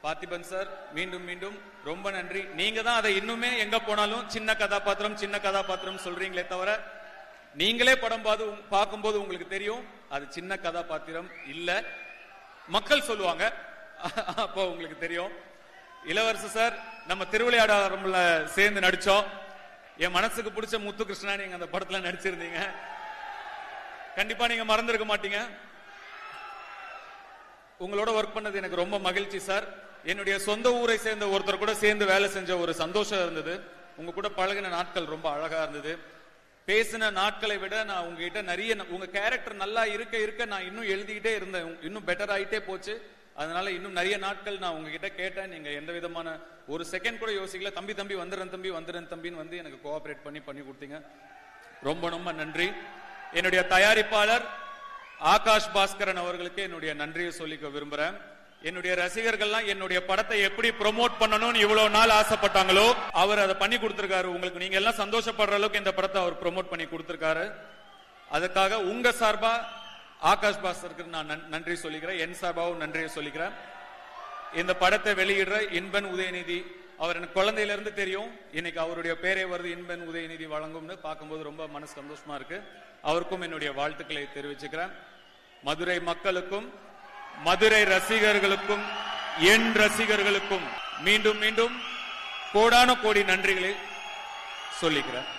Parthiban sir மீண்டும் மீண்டும் ரொம்ப நன்றி. நீங்க தான் அதை இன்னுமே எங்க போனாலும் சின்ன கதாபாத்திரம் சொல்றீங்களே தவிர, நீங்களே படம் பார்க்கும்போது உங்களுக்கு தெரியும் அது சின்ன கதாபாத்திரம் இல்ல, மக்கள் சொல்லுவாங்க, அப்போ உங்களுக்கு தெரியும். இளவரசு சார் நம்ம திருவிளையாடல சேர்ந்து நடிச்சோம். என் மனசுக்கு பிடிச்ச முத்துகிருஷ்ணா நீங்க அந்த படத்துல நடிச்சிருந்தீங்க. கண்டிப்பா நீங்க மறந்துருக்க மாட்டீங்க. உங்களோட ஒர்க் பண்ணது எனக்கு ரொம்ப மகிழ்ச்சி சார். என்னுடைய சொந்த ஊரை சேர்ந்த ஒருத்தர் கூட சேர்ந்து வேலை செஞ்ச ஒரு சந்தோஷம் இருந்தது. உங்க கூட பழகின நாட்கள் ரொம்ப அழகா இருந்தது. பேசின நாட்களை விட நான் உங்ககிட்ட நிறைய, உங்க கேரக்டர் நல்லா இருக்க நான் இன்னும் எழுதிக்கிட்டே இருந்தேன், இன்னும் பெட்டர் ஆயிட்டே போச்சு. அதனால இன்னும் நிறைய நாட்கள் நான் உங்ககிட்ட கேட்டேன். நீங்க எந்த விதமான ஒரு செகண்ட் கூட யோசிக்கல. தம்பி வந்துடுறேன் தம்பின்னு வந்து எனக்கு கோஆபரேட் பண்ணி கொடுத்தீங்க. ரொம்ப ரொம்ப நன்றி. என்னுடைய தயாரிப்பாளர் ஆகாஷ் பாஸ்கரன் அவர்களுக்கு என்னுடைய நன்றியை சொல்லிக்க விரும்புறேன். என்னுடைய ரசிகர்கள்லாம் என்னுடைய படத்தை எப்படி ப்ரோமோட் பண்ணணும்னு இவ்வளவு நாள் ஆசைப்பட்டாங்களோ அவர் அதை பண்ணி கொடுத்திருக்காரு. உங்களுக்கு நீங்க எல்லாம் சந்தோஷப்படுற அளவுக்கு இந்த படத்தை அவர் ப்ரோமோட் பண்ணி கொடுத்திருக்காரு. அதுக்காக உங்க சார்பா ஆகாஷ் பாஸ்கருக்கு நான் நன்றி சொல்லிக்கிறேன். என் சார்பாவும் நன்றியை சொல்லிக்கிறேன். இந்த படத்தை வெளியிடுற இன்பன் உதயநிதி, அவர் எனக்கு குழந்தையில இருந்து தெரியும். இன்னைக்கு அவருடைய பேரே வருது, இன்பன் உதயநிதி வழங்கும்னு பார்க்கும்போது ரொம்ப மனசு சந்தோஷமா இருக்கு. அவருக்கும் என்னுடைய வாழ்த்துக்களை தெரிவிச்சுக்கிறேன். மதுரை மக்களுக்கும் மதுரை ரசிகர்களுக்கும் என் ரசிகர்களுக்கும் மீண்டும் மீண்டும் கோடான கோடி நன்றிகளை சொல்லிக்கிறேன்.